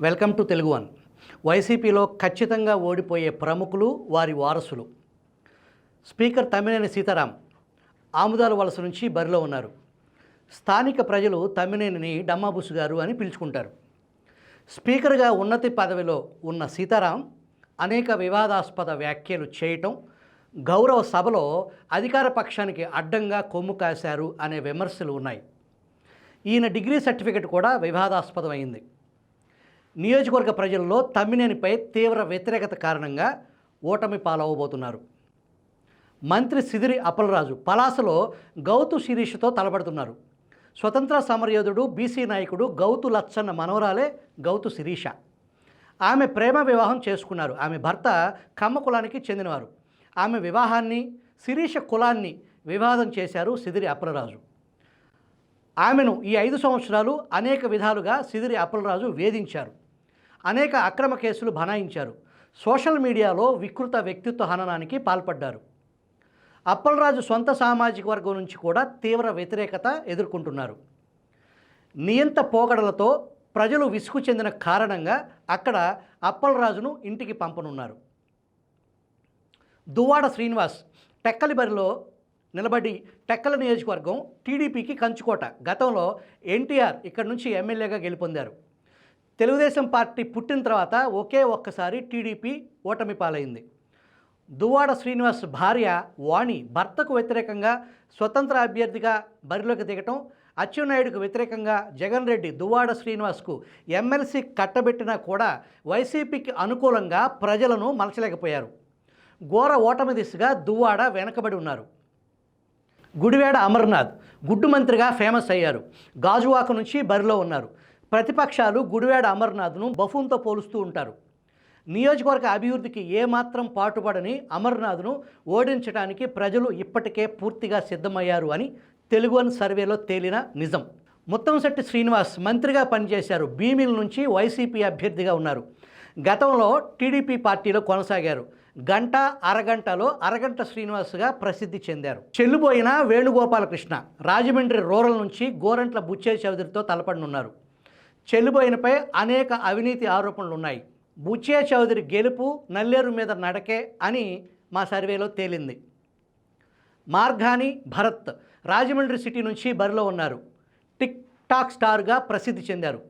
Welcome to Telugu one. వైసీపీలో ఖచ్చితంగా ఓడిపోయే ప్రముఖులు, వారి వారసులు. స్పీకర్ తమ్మినేని సీతారాం ఆముదాల వలస నుంచి బరిలో ఉన్నారు. స్థానిక ప్రజలు తమ్మినేనిని డమ్మాబుసు గారు అని పిలుచుకుంటారు. స్పీకర్గా ఉన్నతి పదవిలో ఉన్న సీతారాం అనేక వివాదాస్పద వ్యాఖ్యలు చేయటం, గౌరవ సభలో అధికార పక్షానికి అడ్డంగా కొమ్ము కాశారు అనే విమర్శలు ఉన్నాయి. ఈయన డిగ్రీ సర్టిఫికెట్ కూడా వివాదాస్పదమైంది. నియోజకవర్గ ప్రజల్లో తమ్మినేనిపై తీవ్ర వ్యతిరేకత కారణంగా ఓటమి పాలవబోతున్నారు. మంత్రి సిదిరి అప్పలరాజు పలాసలో గౌతు శిరీషతో తలపడుతున్నారు. స్వతంత్ర సమరయోధుడు, బీసీ నాయకుడు గౌతు లచ్చన్న మనవరాలే గౌతు శిరీష. ఆమె ప్రేమ వివాహం చేసుకున్నారు. ఆమె భర్త కమ్మ కులానికి చెందినవారు. ఆమె వివాహాన్ని, శిరీష కులాన్ని వివాదం చేశారు సిదిరి అప్పలరాజు. ఆమెను ఈ 5 సంవత్సరాలు అనేక విధాలుగా సిదిరి అప్పలరాజు వేధించారు. అనేక అక్రమ కేసులు బనాయించారు. సోషల్ మీడియాలో వికృత వ్యక్తిత్వ హననానికి పాల్పడ్డారు. అప్పలరాజు సొంత సామాజిక వర్గం నుంచి కూడా తీవ్ర వ్యతిరేకత ఎదుర్కొంటున్నారు. నియంత పోకడలతో ప్రజలు విసుగు చెందిన కారణంగా అక్కడ అప్పలరాజును ఇంటికి పంపనున్నారు. దువ్వాడ శ్రీనివాస్ టెక్కలి బరిలో నిలబడి టెక్కల నియోజకవర్గం టీడీపీకి కంచుకోట. గతంలో ఎన్టీఆర్ ఇక్కడి నుంచి ఎమ్మెల్యేగా గెలుపొందారు. తెలుగుదేశం పార్టీ పుట్టిన తర్వాత ఒక్కసారి టీడీపీ ఓటమి పాలైంది. దువ్వాడ శ్రీనివాస్ భార్య వాణి భర్తకు వ్యతిరేకంగా స్వతంత్ర అభ్యర్థిగా బరిలోకి దిగటం, అచ్చెన్నాయుడుకు వ్యతిరేకంగా జగన్ రెడ్డి దువ్వాడ శ్రీనివాస్కు ఎమ్మెల్సీ కట్టబెట్టినా కూడా వైసీపీకి అనుకూలంగా ప్రజలను మలచలేకపోయారు. ఘోర ఓటమి దిశగా దువ్వాడ వెనకబడి ఉన్నారు. గుడివాడ అమర్నాథ్ గుడ్డు మంత్రిగా ఫేమస్ అయ్యారు. గాజువాక నుంచి బరిలో ఉన్నారు. ప్రతిపక్షాలు గుడివాడ అమర్నాథ్ను బఫూన్తో పోలుస్తూ ఉంటారు. నియోజకవర్గ అభివృద్ధికి ఏమాత్రం పాటుపడని అమర్నాథ్ను ఓడించడానికి ప్రజలు ఇప్పటికే పూర్తిగా సిద్ధమయ్యారు అని తెలుగు వన్ సర్వేలో తేలిన నిజం. ముత్తంశెట్టి శ్రీనివాస్ మంత్రిగా పనిచేశారు. భీమిల నుంచి వైసీపీ అభ్యర్థిగా ఉన్నారు. గతంలో టీడీపీ పార్టీలో కొనసాగారు. అరగంట శ్రీనివాస్గా ప్రసిద్ధి చెందారు. చెల్లుబోయిన వేణుగోపాలకృష్ణ రాజమండ్రి రూరల్ నుంచి గోరంట్ల బుచ్చయ్య చౌదరితో తలపడనున్నారు. చెల్లుబోయినపై అనేక అవినీతి ఆరోపణలు ఉన్నాయి. బుచ్చయ్య చౌదరి గెలుపు నల్లేరు మీద నడకే అని మా సర్వేలో తేలింది. మార్గాని భరత్ రాజమండ్రి సిటీ నుంచి బరిలో ఉన్నారు. టిక్ టాక్ స్టార్గా ప్రసిద్ధి చెందారు.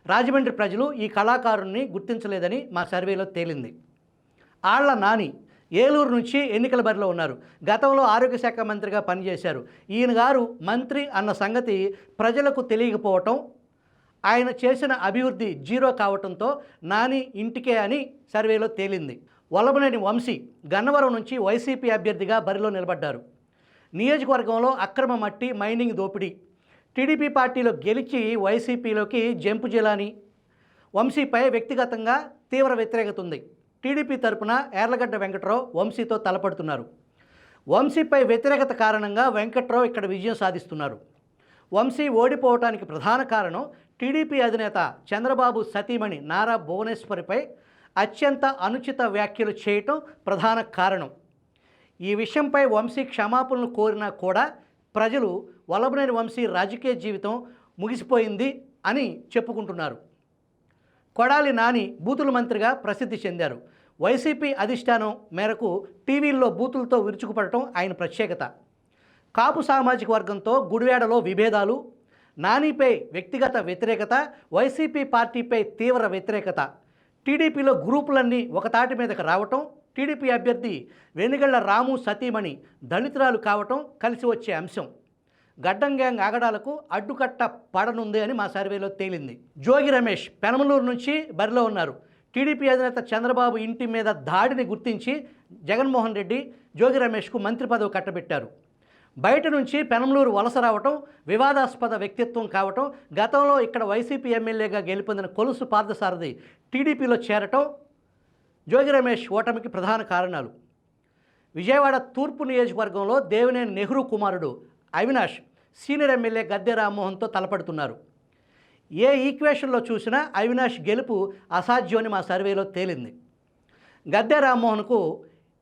రాజమండ్రి ప్రజలు ఈ కళాకారుణ్ణి గుర్తించలేదని మా సర్వేలో తేలింది. ఆళ్ల నాని ఏలూరు నుంచి ఎన్నికల బరిలో ఉన్నారు. గతంలో ఆరోగ్య శాఖ మంత్రిగా పనిచేశారు. ఈయన గారు మంత్రి అన్న సంగతి ప్రజలకు తెలియకపోవటం, ఆయన చేసిన అభివృద్ధి జీరో కావటంతో నాని ఇంటికే అని సర్వేలో తేలింది. వల్లభనేని వంశీ గన్నవరం నుంచి వైసీపీ అభ్యర్థిగా బరిలో నిలబడ్డారు. నియోజకవర్గంలో అక్రమ మట్టి మైనింగ్ దోపిడీ. టీడీపీ పార్టీలో గెలిచి వైసీపీలోకి జంపు జిలాని. వంశీపై వ్యక్తిగతంగా తీవ్ర వ్యతిరేకత ఉంది. టీడీపీ తరపున యార్లగడ్డ వెంకట్రావు వంశీతో తలపడుతున్నారు. వంశీపై వ్యతిరేకత కారణంగా వెంకట్రావు ఇక్కడ విజయం సాధిస్తున్నారు. వంశీ ఓడిపోవటానికి ప్రధాన కారణం టీడీపీ అధినేత చంద్రబాబు సతీమణి నారా భువనేశ్వరిపై అత్యంత అనుచిత వ్యాఖ్యలు చేయటం ప్రధాన కారణం. ఈ విషయంపై వంశీ క్షమాపణలు కోరినా కూడా ప్రజలు వల్లభనేని వంశీ రాజకీయ జీవితం ముగిసిపోయింది అని చెప్పుకుంటున్నారు. కొడాలి నాని బూతుల మంత్రిగా ప్రసిద్ధి చెందారు. వైసీపీ అధిష్టానం మేరకు టీవీల్లో బూతులతో విరుచుకుపడటం ఆయన ప్రత్యేకత. కాపు సామాజిక వర్గంతో గుడివాడలో విభేదాలు, నానిపై వ్యక్తిగత వ్యతిరేకత, వైసీపీ పార్టీపై తీవ్ర వ్యతిరేకత, టీడీపీలో గ్రూపులన్నీ ఒకతాటి మీదకి రావటం, టీడీపీ అభ్యర్థి వెనుగళ్ల రాము సతీమణి దళితురాలు కావటం కలిసి వచ్చే అంశం. గడ్డం గ్యాంగ్ ఆగడాలకు అడ్డుకట్ట పడనుంది అని మా సర్వేలో తేలింది. జోగి రమేష్ పెనమలూరు నుంచి బరిలో ఉన్నారు. టీడీపీ అధినేత చంద్రబాబు ఇంటి మీద దాడిని గుర్తించి జగన్మోహన్ రెడ్డి జోగి రమేష్కు మంత్రి పదవి కట్టబెట్టారు. బయట నుంచి పెనమలూరు వలస రావటం, వివాదాస్పద వ్యక్తిత్వం కావటం, గతంలో ఇక్కడ వైసీపీ ఎమ్మెల్యేగా గెలుపొందిన కొలుసు పార్థసారథి టీడీపీలో చేరటం జోగి రమేష్ ఓటమికి ప్రధాన కారణాలు. విజయవాడ తూర్పు నియోజకవర్గంలో దేవినేని నెహ్రూ కుమారుడు అవినాష్ సీనియర్ ఎమ్మెల్యే గద్దె రామ్మోహన్తో తలపడుతున్నారు. ఏ ఈక్వేషన్లో చూసినా అవినాష్ గెలుపు అసాధ్యమని మా సర్వేలో తేలింది. గద్దె రామ్మోహన్కు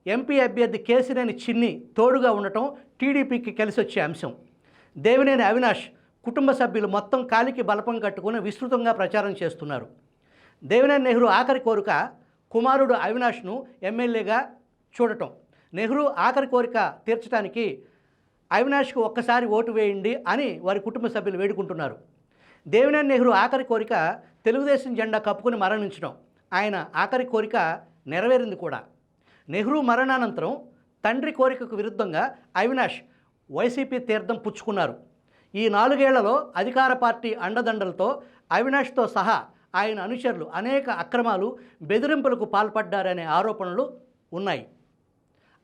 ఎంపీ అభ్యర్థి కేసినేని చిన్ని తోడుగా ఉండటం టీడీపీకి కలిసి వచ్చే అంశం. దేవినేని అవినాష్ కుటుంబ సభ్యులు మొత్తం కాలికి బలపం కట్టుకుని విస్తృతంగా ప్రచారం చేస్తున్నారు. దేవినేని నెహ్రూ ఆఖరి కోరిక కుమారుడు అవినాష్ను ఎమ్మెల్యేగా చూడటం. నెహ్రూ ఆఖరి కోరిక తీర్చడానికి అవినాష్కు ఒక్కసారి ఓటు వేయండి అని వారి కుటుంబ సభ్యులు వేడుకుంటున్నారు. దేవినేని నెహ్రూ ఆఖరి కోరిక తెలుగుదేశం జెండా కప్పుకుని మరణించడం. ఆయన ఆఖరి కోరిక నెరవేరింది కూడా. నెహ్రూ మరణానంతరం తండ్రి కోరికకు విరుద్ధంగా అవినాష్ వైసీపీ తీర్థం పుచ్చుకున్నారు. ఈ 4 ఏళ్లలో అధికార పార్టీ అండదండలతో అవినాష్తో సహా ఆయన అనుచరులు అనేక అక్రమాలు, బెదిరింపులకు పాల్పడ్డారనే ఆరోపణలు ఉన్నాయి.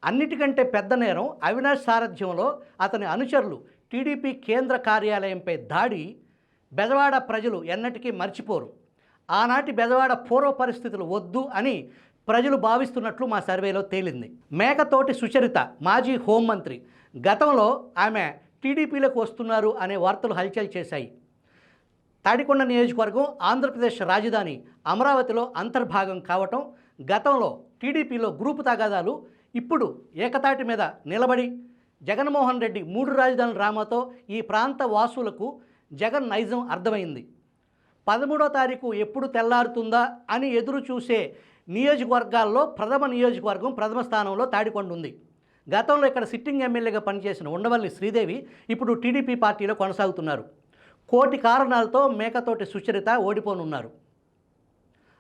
అన్నిటికంటే పెద్ద నేరం అవినాష్ సారథ్యంలో అతని అనుచరులు టీడీపీ కేంద్ర కార్యాలయంపై దాడి బెజవాడ ప్రజలు ఎన్నటికీ మర్చిపోరు. ఆనాటి బెజవాడ పూర్వ పరిస్థితులు వద్దు అని ప్రజలు భావిస్తున్నట్లు మా సర్వేలో తేలింది. మేకతోటి సుచరిత మాజీ హోంమంత్రి. గతంలో ఆమె టీడీపీలోకి వస్తున్నారు అనే వార్తలు హల్చల్ చేశాయి. తాడికొండ నియోజకవర్గం ఆంధ్రప్రదేశ్ రాజధాని అమరావతిలో అంతర్భాగం కావటం, గతంలో టీడీపీలో గ్రూపు తగాదాలు ఇప్పుడు ఏకతాటి మీద నిలబడి జగన్మోహన్ రెడ్డి 3 రాజధానుల డ్రామాతో ఈ ప్రాంత వాసులకు జగన్ నైజం అర్థమైంది. 13వ తారీఖు ఎప్పుడు తెల్లారుతుందా అని ఎదురు చూసే నియోజకవర్గాల్లో ప్రథమ నియోజకవర్గం ప్రథమ స్థానంలో తాడికొండ ఉంది. గతంలో ఇక్కడ సిట్టింగ్ ఎమ్మెల్యేగా పనిచేసిన ఉండవల్లి శ్రీదేవి ఇప్పుడు టీడీపీ పార్టీలో కొనసాగుతున్నారు. కోటి కారణాలతో మేకతోటి సుచరిత ఓడిపోనున్నారు.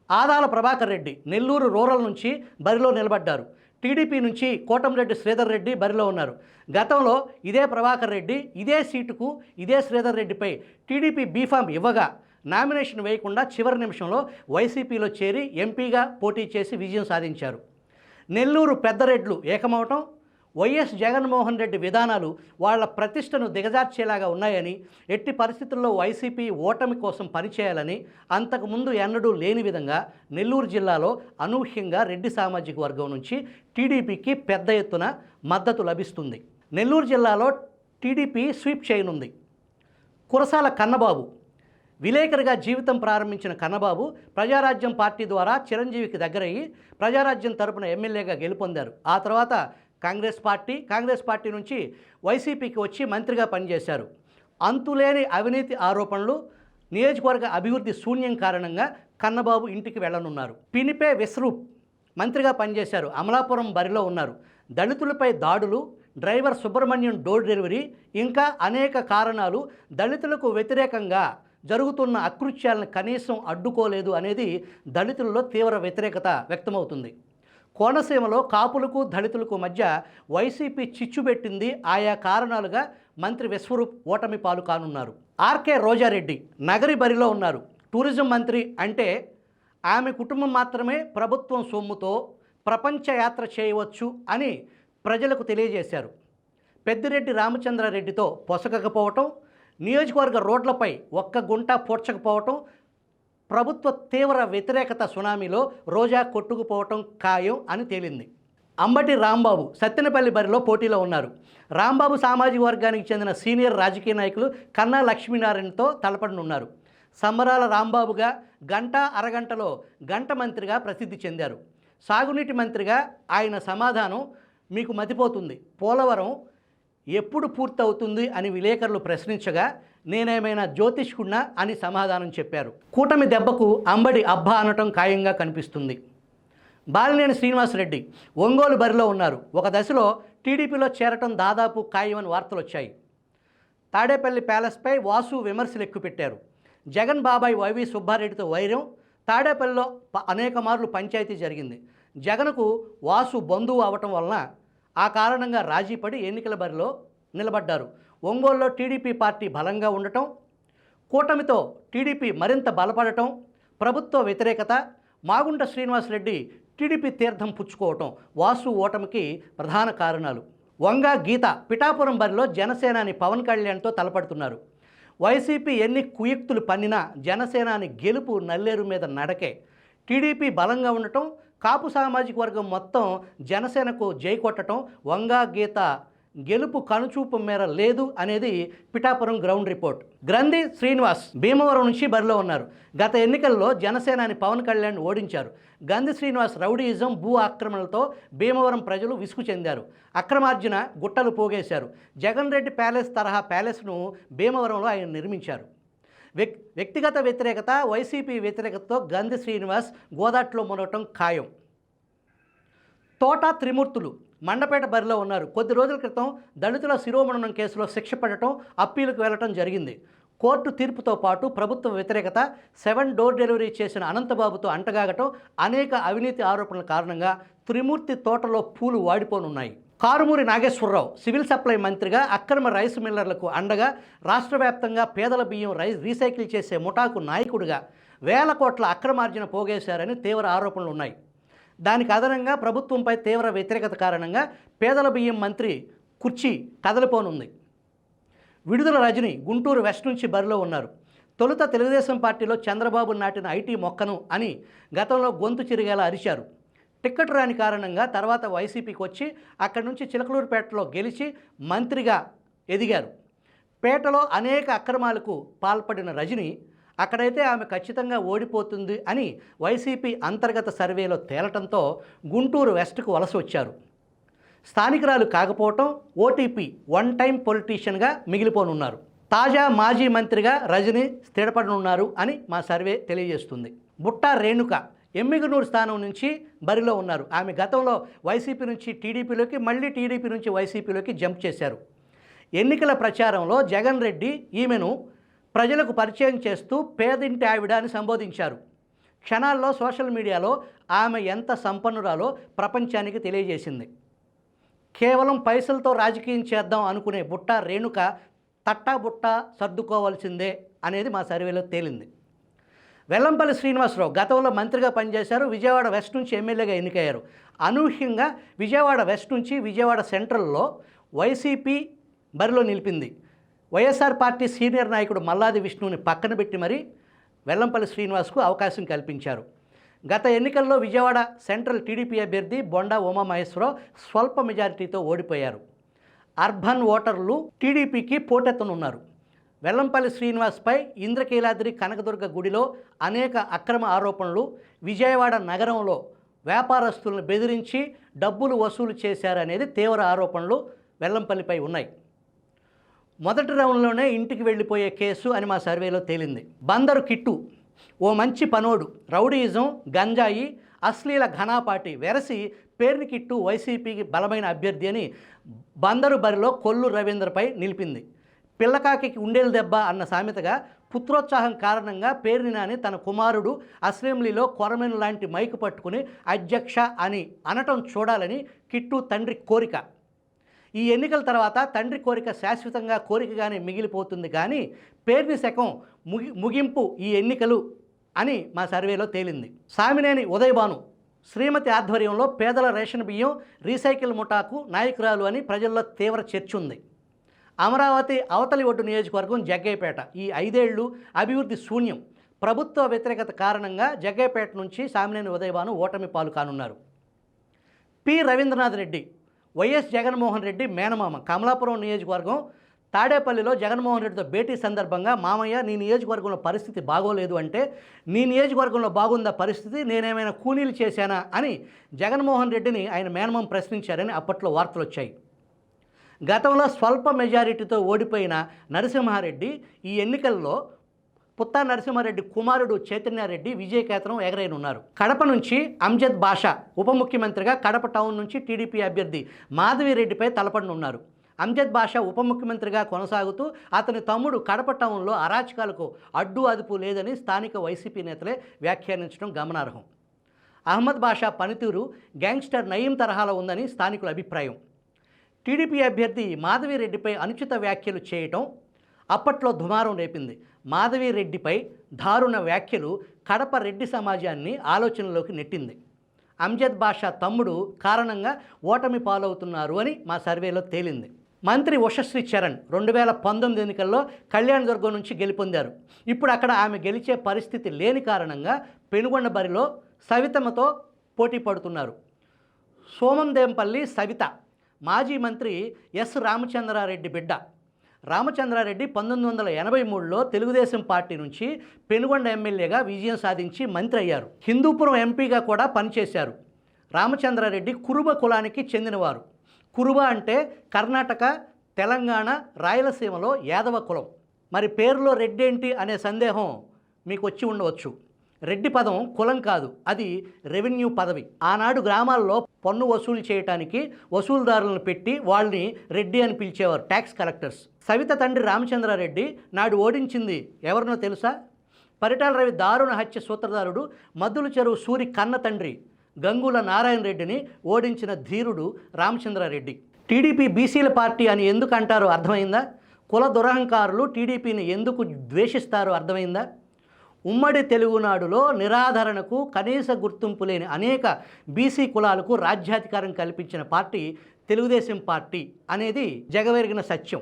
ఆదాల ప్రభాకర్ రెడ్డి నెల్లూరు రూరల్ నుంచి బరిలో నిలబడ్డారు. టీడీపీ నుంచి కోటంరెడ్డి శ్రీధర్ రెడ్డి బరిలో ఉన్నారు. గతంలో ఇదే ప్రభాకర్ రెడ్డి ఇదే సీటుకు ఇదే శ్రీధర్ రెడ్డిపై టీడీపీ బీఫామ్ ఇవ్వగా నామినేషన్ వేయకుండా చివరి నిమిషంలో వైసీపీలో చేరి ఎంపీగా పోటీ చేసి విజయం సాధించారు. నెల్లూరు పెద్దరెడ్లు ఏకమవటం, వైఎస్ జగన్మోహన్ రెడ్డి విధానాలు వాళ్ల ప్రతిష్టను దిగజార్చేలాగా ఉన్నాయని, ఎట్టి పరిస్థితుల్లో వైసీపీ ఓటమి కోసం పనిచేయాలని అంతకుముందు ఎన్నడూ లేని విధంగా నెల్లూరు జిల్లాలో అనూహ్యంగా రెడ్డి సామాజిక వర్గం నుంచి టీడీపీకి పెద్ద ఎత్తున మద్దతు లభిస్తుంది. నెల్లూరు జిల్లాలో టీడీపీ స్వీప్ చేయనుంది. కురసాల కన్నబాబు విలేకరిగా జీవితం ప్రారంభించిన కన్నబాబు ప్రజారాజ్యం పార్టీ ద్వారా చిరంజీవికి దగ్గరయ్యి ప్రజారాజ్యం తరపున ఎమ్మెల్యేగా గెలుపొందారు. ఆ తర్వాత కాంగ్రెస్ పార్టీ నుంచి వైసీపీకి వచ్చి మంత్రిగా పనిచేశారు. అంతులేని అవినీతి ఆరోపణలు, నియోజకవర్గ అభివృద్ధి శూన్యం కారణంగా కన్నబాబు ఇంటికి వెళ్లనున్నారు. పినిపే విశ్రూప్ మంత్రిగా పనిచేశారు. అమలాపురం బరిలో ఉన్నారు. దళితులపై దాడులు, డ్రైవర్ సుబ్రహ్మణ్యం డోర్ డెలివరీ, ఇంకా అనేక కారణాలు దళితులకు వ్యతిరేకంగా జరుగుతున్న అకృత్యాలను కనీసం అడ్డుకోలేదు అనేది దళితులలో తీవ్ర వ్యతిరేకత వ్యక్తమవుతుంది. కోనసీమలో కాపులకు దళితులకు మధ్య వైసీపీ చిచ్చుబెట్టింది. ఆయా కారణాలుగా మంత్రి విశ్వరూప్ ఓటమి పాలు కానున్నారు. ఆర్కే రోజారెడ్డి నగరి బరిలో ఉన్నారు. టూరిజం మంత్రి అంటే ఆమె కుటుంబం మాత్రమే ప్రభుత్వం సొమ్ముతో ప్రపంచ యాత్ర చేయవచ్చు అని ప్రజలకు తెలియజేశారు. పెద్దిరెడ్డి రామచంద్రారెడ్డితో పొసగకపోవటం, నియోజకవర్గ రోడ్లపై ఒక్క గుంట పూడ్చకపోవటం, ప్రభుత్వ తీవ్ర వ్యతిరేకత సునామీలో రోజా కొట్టుకుపోవటం ఖాయం అని తేలింది. అంబటి రాంబాబు సత్తెనపల్లి బరిలో పోటీలో ఉన్నారు. రాంబాబు సామాజిక వర్గానికి చెందిన సీనియర్ రాజకీయ నాయకులు కన్నా లక్ష్మీనారాయణతో తలపడనున్నారు. సంబరాల రాంబాబుగా అరగంటలో గంట మంత్రిగా ప్రసిద్ధి చెందారు. సాగునీటి మంత్రిగా ఆయన సమాధానం మీకు మతిపోతుంది. పోలవరం ఎప్పుడు పూర్తవుతుంది అని విలేకరులు ప్రశ్నించగా నేనేమైనా జ్యోతిష్కున్నా అని సమాధానం చెప్పారు. కూటమి దెబ్బకు అంబడి అబ్బా అనటం ఖాయంగా కనిపిస్తుంది. బాలినేని శ్రీనివాసరెడ్డి ఒంగోలు బరిలో ఉన్నారు. ఒక దశలో టీడీపీలో చేరటం దాదాపు ఖాయమని వార్తలు వచ్చాయి. తాడేపల్లి ప్యాలెస్పై వాసు విమర్శలు ఎక్కుపెట్టారు. జగన్ బాబాయ్ వైవి సుబ్బారెడ్డితో వైరం, తాడేపల్లిలో అనేక మార్లు పంచాయతీ జరిగింది. జగన్కు వాసు బంధువు అవటం వలన ఆ కారణంగా రాజీపడి ఎన్నికల బరిలో నిలబడ్డారు. ఒంగోలులో టీడీపీ పార్టీ బలంగా ఉండటం, కూటమితో టీడీపీ మరింత బలపడటం, ప్రభుత్వ వ్యతిరేకత, మాగుంట శ్రీనివాసరెడ్డి టీడీపీ తీర్థం పుచ్చుకోవటం వాసు ఓటమికి ప్రధాన కారణాలు. వంగ గీత పిఠాపురం బరిలో జనసేనాని పవన్ కళ్యాణ్తో తలపడుతున్నారు. వైసీపీ ఎన్ని కుయుక్తులు పన్నినా జనసేనాని గెలుపు నల్లేరు మీద నడకే. టీడీపీ బలంగా ఉండటం, కాపు సామాజిక వర్గం మొత్తం జనసేనకు జై కొట్టడం, వంగా గీత గెలుపు కనుచూపు మేర లేదు అనేది పిఠాపురం గ్రౌండ్ రిపోర్ట్. గ్రంథి శ్రీనివాస్ భీమవరం నుంచి బరిలో ఉన్నారు. గత ఎన్నికల్లో జనసేనాని పవన్ కళ్యాణ్ ఓడించారు. గంధి శ్రీనివాస్ రౌడీయిజం, భూ ఆక్రమణలతో భీమవరం ప్రజలు విసుగు చెందారు. అక్రమార్జన గుట్టలు పోగేశారు. జగన్ రెడ్డి ప్యాలెస్ తరహా ప్యాలెస్ను భీమవరంలో ఆయన నిర్మించారు. వ్యక్తిగత వ్యతిరేకత, వైసీపీ వ్యతిరేకతతో గంధి శ్రీనివాస్ గోదాట్లో మునగటం ఖాయం. తోట త్రిమూర్తులు మండపేట బరిలో ఉన్నారు. కొద్ది రోజుల క్రితం దళితుల శిరోమణనం కేసులో శిక్ష పడటం, అప్పీలుకు వెళ్లటం జరిగింది. కోర్టు తీర్పుతో పాటు ప్రభుత్వ వ్యతిరేకత, 7 డోర్ డెలివరీ చేసిన అనంతబాబుతో అంటగాగటం, అనేక అవినీతి ఆరోపణల కారణంగా త్రిమూర్తి తోటలో పూలు వాడిపోనున్నాయి. కారుమూరి నాగేశ్వరరావు సివిల్ సప్లై మంత్రిగా అక్రమ రైస్ మిల్లర్లకు అండగా రాష్ట్ర వ్యాప్తంగా పేదల బియ్యం రీసైకిల్ చేసే ముఠాకు నాయకుడిగా వేల కోట్ల అక్రమార్జన పోగేశారని తీవ్ర ఆరోపణలు ఉన్నాయి. దానికి అదనంగా ప్రభుత్వంపై తీవ్ర వ్యతిరేకత కారణంగా పేదల బియ్యం మంత్రి కుర్చీ కదలిపోనుంది. విడుదల రజని గుంటూరు వెస్ట్ నుంచి బరిలో ఉన్నారు. తొలుత తెలుగుదేశం పార్టీలో చంద్రబాబు నాటిన ఐటీ మొక్కను అని గతంలో గొంతు చిరిగేలా అరిచారు. టిక్కెట్ రాని కారణంగా తర్వాత వైసీపీకి వచ్చి అక్కడి నుంచి చిలకలూరుపేటలో గెలిచి మంత్రిగా ఎదిగారు. పేటలో అనేక అక్రమాలకు పాల్పడిన రజని అక్కడైతే ఆమె ఖచ్చితంగా ఓడిపోతుంది అని వైసీపీ అంతర్గత సర్వేలో తేలటంతో గుంటూరు వెస్ట్కు వలస వచ్చారు. స్థానికురాలు కాకపోవటం ఓటీపీ వన్ టైం పొలిటీషియన్గా మిగిలిపోనున్నారు. తాజా మాజీ మంత్రిగా రజని స్థిరపడనున్నారు అని మా సర్వే తెలియజేస్తుంది. బుట్టా రేణుక ఎమ్మిగనూరు స్థానం నుంచి బరిలో ఉన్నారు. ఆమె గతంలో వైసీపీ నుంచి టీడీపీలోకి, మళ్ళీ టీడీపీ నుంచి వైసీపీలోకి జంప్ చేశారు. ఎన్నికల ప్రచారంలో జగన్ రెడ్డి ఈమెను ప్రజలకు పరిచయం చేస్తూ పేదింటి ఆవిడ అని సంబోధించారు. క్షణాల్లో సోషల్ మీడియాలో ఆమె ఎంత సంపన్నురాలో ప్రపంచానికి తెలియజేసింది. కేవలం పైసలతో రాజకీయం చేద్దాం అనుకునే బుట్టా రేణుక తట్టాబుట్ట సర్దుకోవాల్సిందే అనేది మా సర్వేలో తేలింది. వెల్లంపల్లి శ్రీనివాసరావు గతంలో మంత్రిగా పనిచేశారు. విజయవాడ వెస్ట్ నుంచి ఎమ్మెల్యేగా ఎన్నికయ్యారు. అనూహ్యంగా విజయవాడ వెస్ట్ నుంచి విజయవాడ సెంట్రల్లో వైసీపీ బరిలో నిలిపింది. వైఎస్ఆర్ పార్టీ సీనియర్ నాయకుడు మల్లాది విష్ణుని పక్కన పెట్టి మరీ వెల్లంపల్లి శ్రీనివాస్కు అవకాశం కల్పించారు. గత ఎన్నికల్లో విజయవాడ సెంట్రల్ టీడీపీ అభ్యర్థి బొండా ఉమామహేశ్వరరావు స్వల్ప మెజారిటీతో ఓడిపోయారు. అర్బన్ ఓటర్లు టీడీపీకి పోటెత్తనున్నారు. వెల్లంపల్లి శ్రీనివాస్పై ఇంద్రకీలాద్రి కనకదుర్గ గుడిలో అనేక అక్రమ ఆరోపణలు, విజయవాడ నగరంలో వ్యాపారస్తులను బెదిరించి డబ్బులు వసూలు చేశారనేది తీవ్ర ఆరోపణలు వెల్లంపల్లిపై ఉన్నాయి. మొదటి రౌండ్లోనే ఇంటికి వెళ్ళిపోయే కేసు అని మా సర్వేలో తేలింది. బందరు కిట్టు ఓ మంచి పనోడు, రౌడీయిజం, గంజాయి, అశ్లీల ఘనాపాటి వెరసి పేర్ని కిట్టు వైసీపీకి బలమైన అభ్యర్థి అని బందరు బరిలో కొల్లు రవీంద్రపై నిలిపింది. పిల్లకాకి ఉండేలు దెబ్బ అన్న సామెతగా పుత్రోత్సాహం కారణంగా పేర్ని నాని తన కుమారుడు అసెంబ్లీలో కొరమెను లాంటి మైకు పట్టుకుని అధ్యక్ష అని అనటం చూడాలని కిట్టు తండ్రి కోరిక. ఈ ఎన్నికల తర్వాత తండ్రి కోరిక శాశ్వతంగా కోరికగానే మిగిలిపోతుంది, కానీ పేర్ని శకం ముగింపు ఈ ఎన్నికలు అని మా సర్వేలో తేలింది. సామినేని ఉదయభాను శ్రీమతి ఆధ్వర్యంలో పేదల రేషన్ బియ్యం రీసైకిల్ ముఠాకు నాయకురాలు అని ప్రజల్లో తీవ్ర చర్చ ఉంది. అమరావతి అవతలి ఒడ్డు నియోజకవర్గం జగ్గయ్యపేట ఈ 5 ఏళ్లు అభివృద్ధి శూన్యం. ప్రభుత్వ వ్యతిరేకత కారణంగా జగ్గయ్యపేట నుంచి సామినేని ఉదయభాను ఓటమి పాలు కానున్నారు. పి రవీంద్రనాథ్ రెడ్డి వైఎస్ జగన్మోహన్ రెడ్డి మేనమామ. కమలాపురం నియోజకవర్గం తాడేపల్లిలో జగన్మోహన్ రెడ్డితో భేటీ సందర్భంగా మామయ్య నీ నియోజకవర్గంలో పరిస్థితి బాగోలేదు అంటే, నీ నియోజకవర్గంలో బాగుందా పరిస్థితి, నేనేమైనా కూలీలు చేశానా అని జగన్మోహన్ రెడ్డిని ఆయన మేనమామ ప్రశ్నించారని అప్పట్లో వార్తలు వచ్చాయి. గతంలో స్వల్ప మెజారిటీతో ఓడిపోయిన నరసింహారెడ్డి ఈ ఎన్నికల్లో పుత్తా నరసింహారెడ్డి కుమారుడు చైతన్యారెడ్డి విజయకేతనం ఎగరైనున్నారు. కడప నుంచి అంజద్ బాషా ఉప ముఖ్యమంత్రిగా కడప టౌన్ నుంచి టీడీపీ అభ్యర్థి మాధవిరెడ్డిపై తలపడనున్నారు. అంజద్ బాషా ఉప ముఖ్యమంత్రిగా కొనసాగుతూ అతని తమ్ముడు కడప టౌన్లో అరాచకాలకు అడ్డు అదుపు లేదని స్థానిక వైసీపీ నేతలే వ్యాఖ్యానించడం గమనార్హం. అహ్మద్ బాషా పనితీరు గ్యాంగ్స్టర్ నయీం తరహాలో ఉందని స్థానికుల అభిప్రాయం. టీడీపీ అభ్యర్థి మాధవిరెడ్డిపై అనుచిత వ్యాఖ్యలు చేయటం అప్పట్లో దుమారం రేపింది. మాధవిరెడ్డిపై దారుణ వ్యాఖ్యలు కడప రెడ్డి సమాజాన్ని ఆలోచనలోకి నెట్టింది. అంజద్ బాషా తమ్ముడు కారణంగా ఓటమి పాలవుతున్నారు అని మా సర్వేలో తేలింది. మంత్రి ఉషశ్రీ చరణ్ 2019 ఎన్నికల్లో కళ్యాణదుర్గం నుంచి గెలుపొందారు. ఇప్పుడు అక్కడ ఆమె గెలిచే పరిస్థితి లేని కారణంగా పెనుగొండ బరిలో సవితమ్మతో పోటీ పడుతున్నారు. సోమందేంపల్లి సవిత మాజీ మంత్రి ఎస్ రామచంద్రారెడ్డి బిడ్డ. రామచంద్రారెడ్డి 1983లో తెలుగుదేశం పార్టీ నుంచి పెనుగొండ ఎమ్మెల్యేగా విజయం సాధించి మంత్రి అయ్యారు. హిందూపురం ఎంపీగా కూడా పనిచేశారు. రామచంద్రారెడ్డి కురుబ కులానికి చెందినవారు. కురుబ అంటే కర్ణాటక, తెలంగాణ, రాయలసీమలో యాదవ కులం. మరి పేరులో రెడ్డి ఏంటి అనే సందేహం మీకు వచ్చి ఉండవచ్చు. రెడ్డి పదం కులం కాదు, అది రెవెన్యూ పదవి. ఆనాడు గ్రామాల్లో పన్ను వసూలు చేయడానికి వసూలుదారులను పెట్టి వాళ్ళని రెడ్డి అని పిలిచేవారు, ట్యాక్స్ కలెక్టర్స్. సవిత తండ్రి రామచంద్రారెడ్డి నాడు ఓడించింది ఎవరినో తెలుసా? పరిటాల రవి దారుణ హత్య సూత్రధారుడు మద్దుల చెరువు సూరి కన్న తండ్రి గంగుల నారాయణ రెడ్డిని ఓడించిన ధీరుడు రామచంద్రారెడ్డి. టీడీపీ బీసీల పార్టీ అని ఎందుకు అంటారో అర్థమైందా? కుల దురహంకారులు టీడీపీని ఎందుకు ద్వేషిస్తారో అర్థమైందా? ఉమ్మడి తెలుగునాడులో నిరాధరణకు కనీస గుర్తింపు లేని అనేక బీసీ కులాలకు రాజ్యాధికారం కల్పించిన పార్టీ తెలుగుదేశం పార్టీ అనేది జగమెరిగిన సత్యం.